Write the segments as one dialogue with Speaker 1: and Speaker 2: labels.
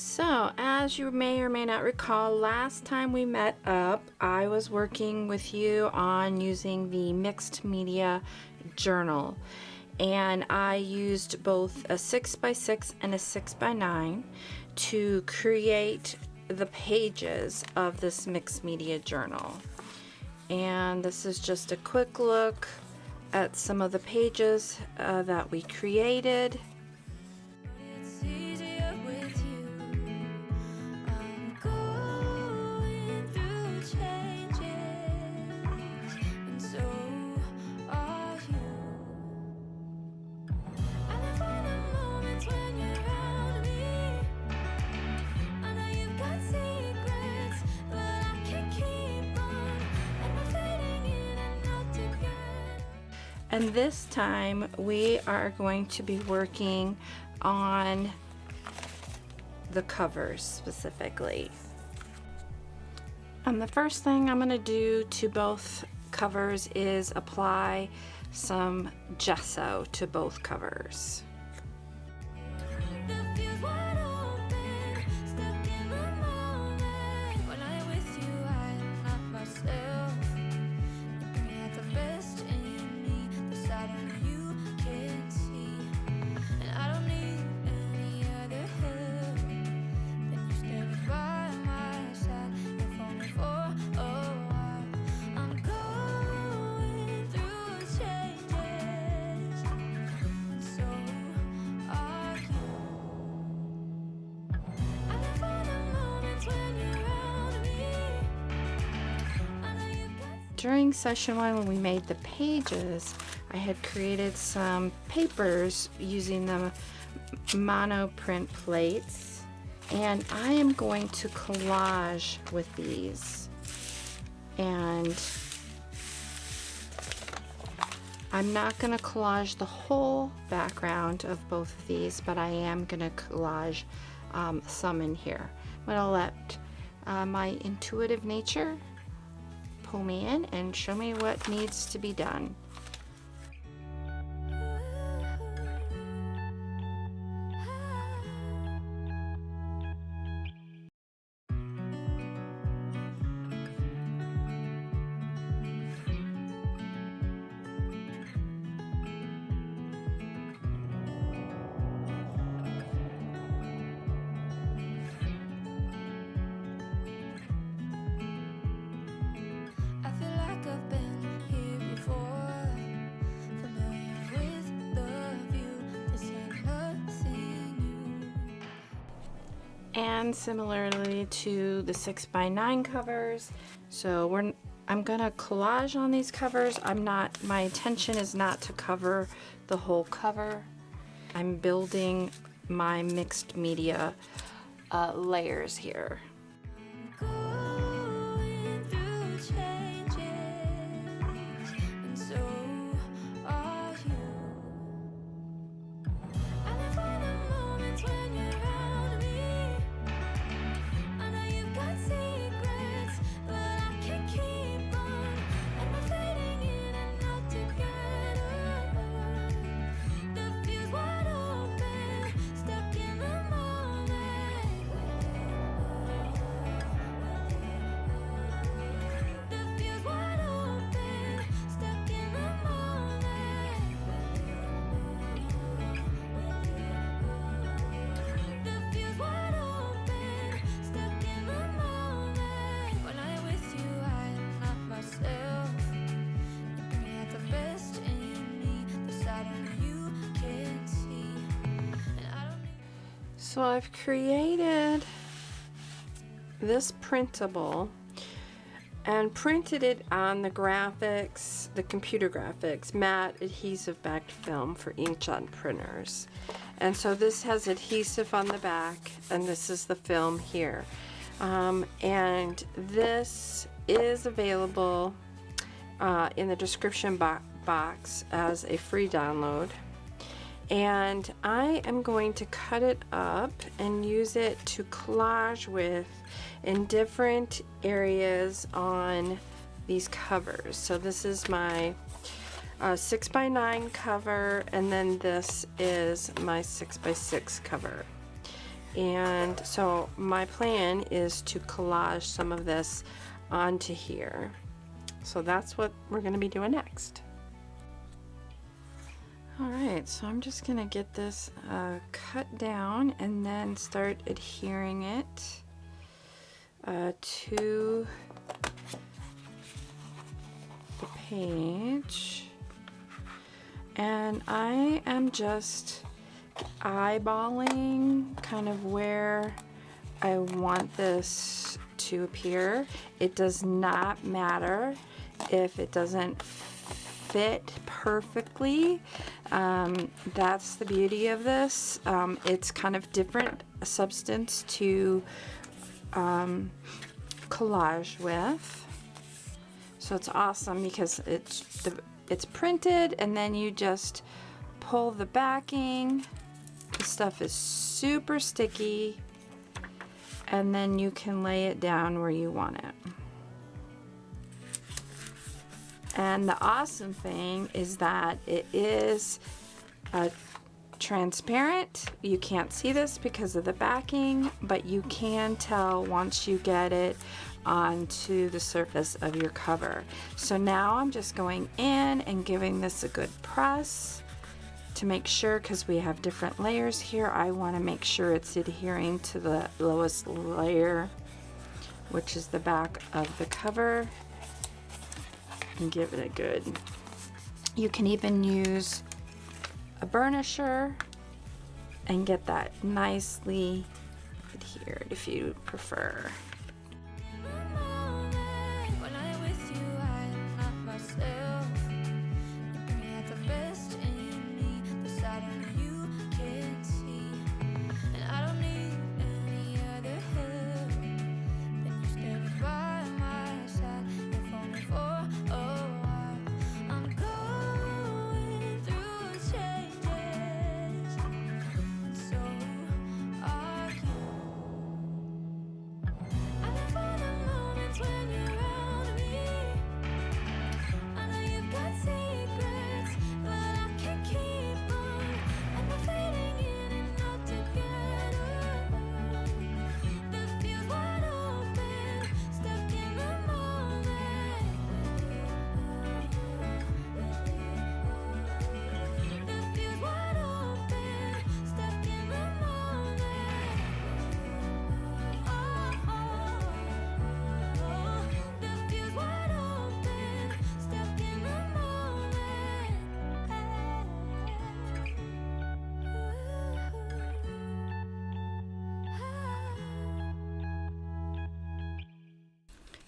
Speaker 1: So, as you may or may not recall, last time we met up, I was working with you on using the mixed media journal. And I used both a 6x6 and a 6x9 to create the pages of this mixed media journal. And this is just a quick look at some of the pages that we created. And this time we are going to be working on the covers specifically. And the first thing I'm going to do to both covers is apply some gesso to both covers. During session 1, when we made the pages, I had created some papers using the mono print plates, and I am going to collage with these. And I'm not going to collage the whole background of both of these, but I am going to collage some in here. I'm going to let my intuitive nature pull me in and show me what needs to be done. And similarly to the 6x9 covers, so I'm gonna collage on these covers. My intention is not to cover the whole cover. I'm building my mixed media layers here. So I've created this printable and printed it on the Grafix, the computer graphics matte adhesive backed film for inkjet printers. And so this has adhesive on the back, and this is the film here. And this is available in the description box as a free download. And I am going to cut it up and use it to collage with in different areas on these covers. So this is my 6x9 cover, and then this is my 6x6 cover. And so my plan is to collage some of this onto here. So that's what we're going to be doing next. Alright, so I'm just going to get this cut down and then start adhering it to the page. And I am just eyeballing kind of where I want this to appear. It does not matter if it doesn't fit perfectly. That's the beauty of this. It's kind of different substance to collage with. So it's awesome because it's printed and then you just pull the backing. The stuff is super sticky and then you can lay it down where you want it. And the awesome thing is that it is transparent. You can't see this because of the backing, but you can tell once you get it onto the surface of your cover. So now I'm just going in and giving this a good press to make sure, because we have different layers here, I want to make sure it's adhering to the lowest layer, which is the back of the cover, and give it a good. You can even use a burnisher and get that nicely adhered if you prefer.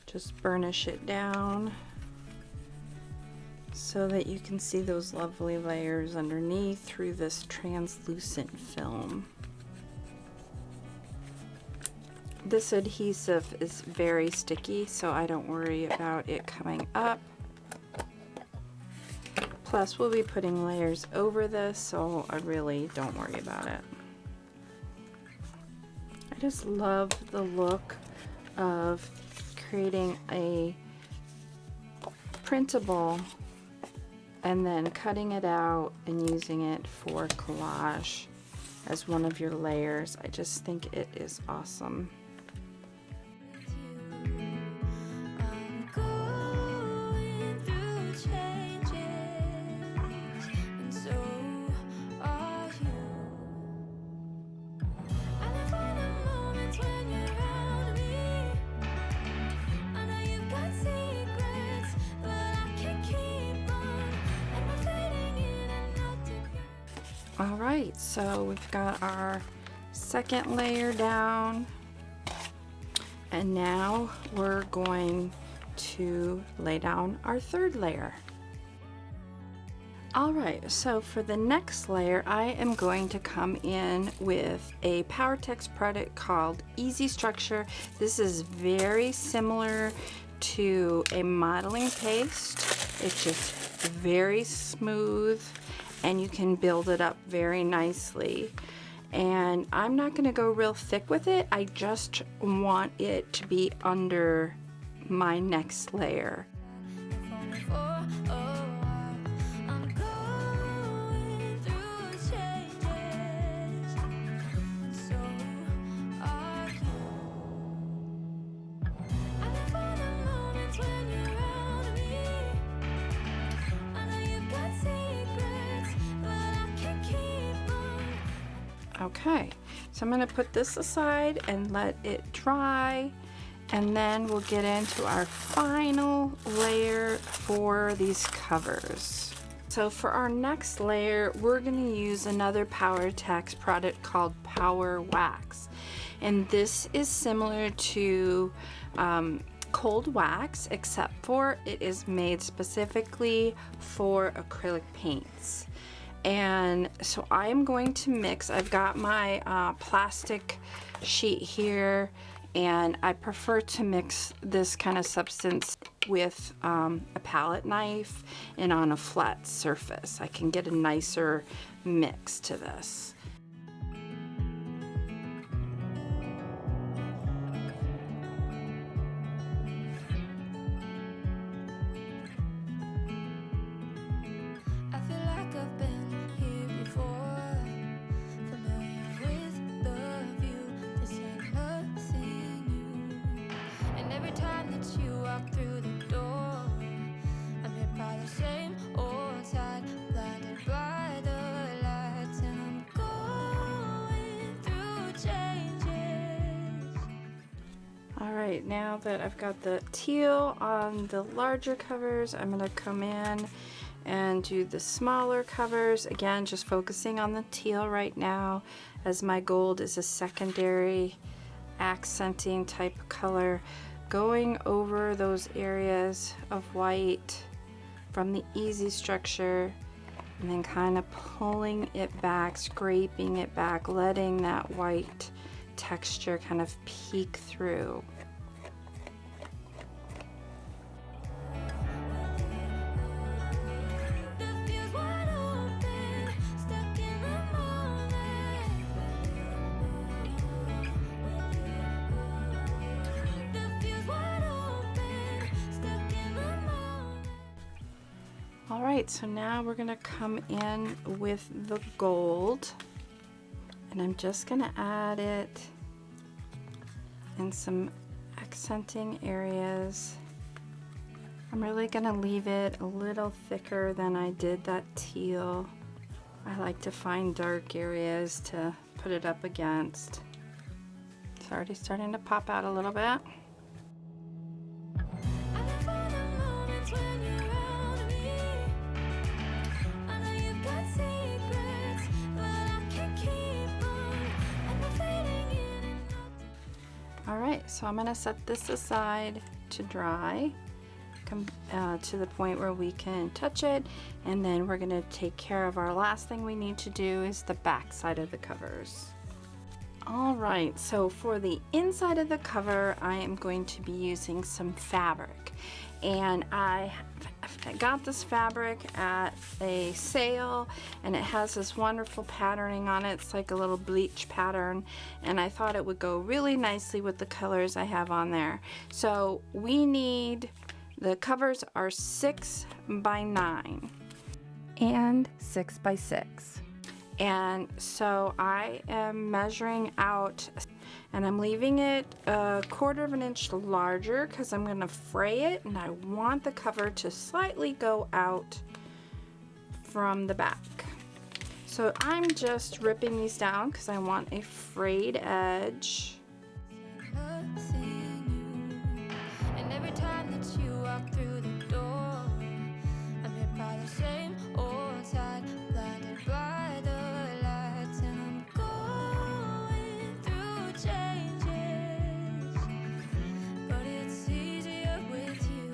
Speaker 1: Just burnish it down so that you can see those lovely layers underneath through this translucent film. This adhesive is very sticky, so I don't worry about it coming up. Plus, we'll be putting layers over this, so I really don't worry about it. I just love the look of creating a printable and then cutting it out and using it for collage as one of your layers. I just think it is awesome. Alright, so we've got our second layer down, and now we're going to lay down our third layer. Alright, so for the next layer, I am going to come in with a PowerTex product called Easy Structure. This is very similar to a modeling paste. It's just very smooth, and you can build it up very nicely. And I'm not going to go real thick with it. I just want it to be under my next layer. Okay, so I'm going to put this aside and let it dry, and then we'll get into our final layer for these covers. So for our next layer, we're going to use another PowerTex product called Power Wax, and this is similar to cold wax, except for it is made specifically for acrylic paints. And so I am going to mix. I've got my plastic sheet here, and I prefer to mix this kind of substance with a palette knife and on a flat surface. I can get a nicer mix to this. Alright, now that I've got the teal on the larger covers, I'm going to come in and do the smaller covers. Again, just focusing on the teal right now, as my gold is a secondary accenting type of color. Going over those areas of white from the easy structure, and then kind of pulling it back, scraping it back, letting that white texture kind of peek through. Alright, so now we're going to come in with the gold, and I'm just going to add it in some accenting areas. I'm really going to leave it a little thicker than I did that teal. I like to find dark areas to put it up against. It's already starting to pop out a little bit. Alright, so I'm going to set this aside to dry, come to the point where we can touch it, and then we're going to take care of our last thing we need to do is the back side of the covers. Alright, so for the inside of the cover, I am going to be using some fabric, and I got this fabric at a sale, and it has this wonderful patterning on it. It's like a little bleach pattern, and I thought it would go really nicely with the colors I have on there. So we need, the covers are 6 by 9 and 6 by 6. And so I am measuring out, and I'm leaving it a 1/4 of an inch larger because I'm going to fray it, and I want the cover to slightly go out from the back. So I'm just ripping these down because I want a frayed edge. And every time that you walk through the door, I'm hit by the same old side, blinded by the lights, and I'm going through changes, but it's easier with you.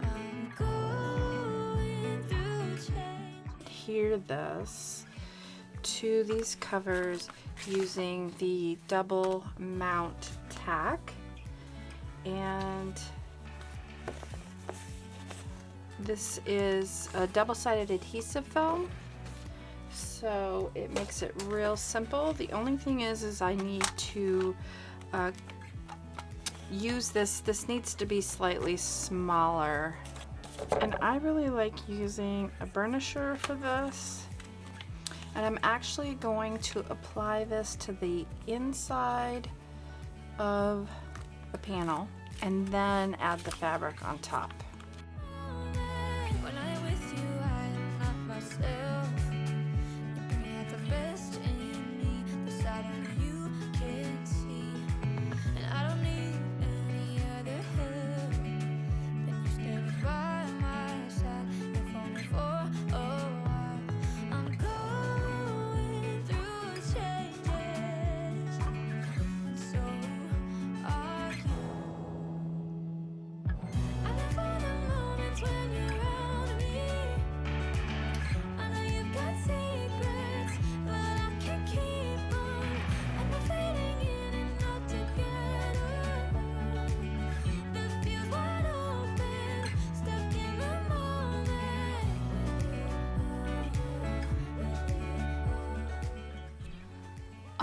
Speaker 1: I'm going through change. Adhere this to these covers using the double mount tack, and this is a double-sided adhesive foam, so it makes it real simple. The only thing is I need to use this. This needs to be slightly smaller, and I really like using a burnisher for this. And I'm actually going to apply this to the inside of the panel and then add the fabric on top. When I'm with you, I am not myself. You bring out the best in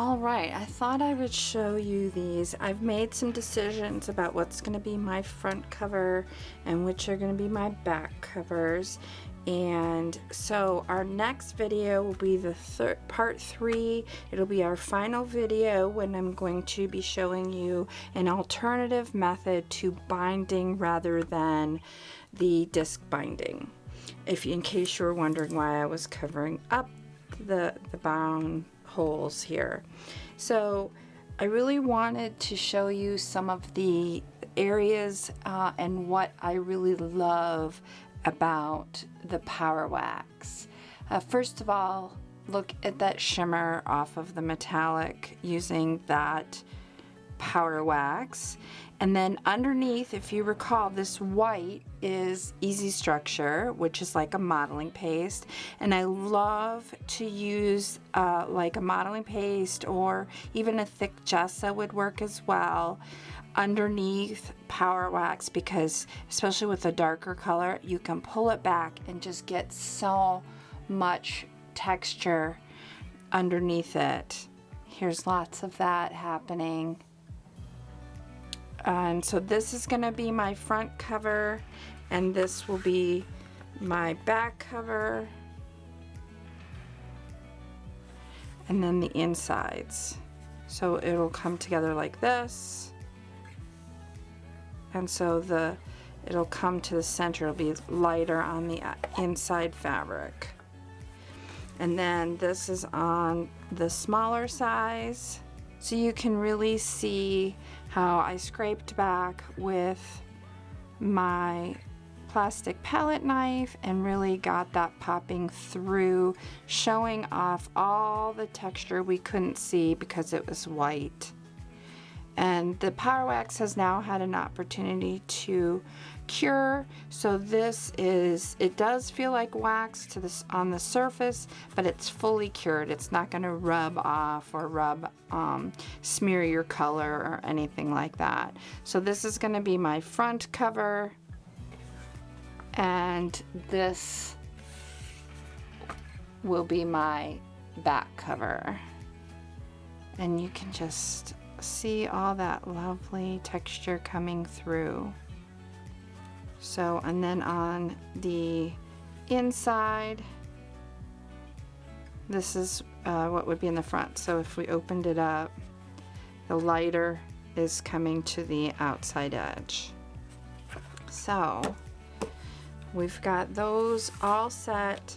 Speaker 1: All right, I thought I would show you these. I've made some decisions about what's going to be my front cover and which are going to be my back covers. And so our next video will be the part 3. It'll be our final video when I'm going to be showing you an alternative method to binding rather than the disc binding. In case you were wondering why I was covering up the bound holes here. So I really wanted to show you some of the areas and what I really love about the Power Wax. First of all, look at that shimmer off of the metallic using that Power Wax. And then underneath, if you recall, this white is Easy Structure, which is like a modeling paste. And I love to use like a modeling paste, or even a thick gesso would work as well, underneath Power Wax, because especially with a darker color, you can pull it back and just get so much texture underneath it. Here's lots of that happening. And so this is going to be my front cover, and this will be my back cover, and then the insides. So it'll come together like this, and so it'll come to the center. It'll be lighter on the inside fabric. And then this is on the smaller size, so you can really see how I scraped back with my plastic palette knife and really got that popping through, showing off all the texture we couldn't see because it was white. And the Power Wax has now had an opportunity to cure, so it does feel like wax on the surface, but it's fully cured. It's not going to rub off or smear your color or anything like that. So this is going to be my front cover, and this will be my back cover. And you can just see all that lovely texture coming through. So, and then on the inside, this is what would be in the front. So if we opened it up, the lighter is coming to the outside edge. So we've got those all set,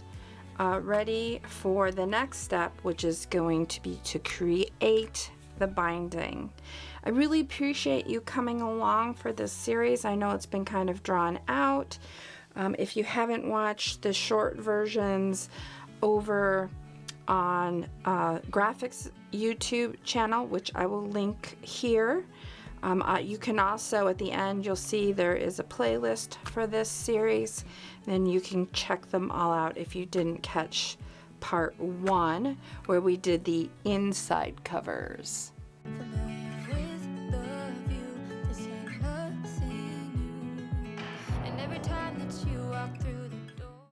Speaker 1: ready for the next step, which is going to be to create the binding. I really appreciate you coming along for this series. I know it's been kind of drawn out. If you haven't watched the short versions over on Grafix YouTube channel, which I will link here, you can also, at the end, you'll see there is a playlist for this series. Then you can check them all out if you didn't catch part 1, where we did the inside covers.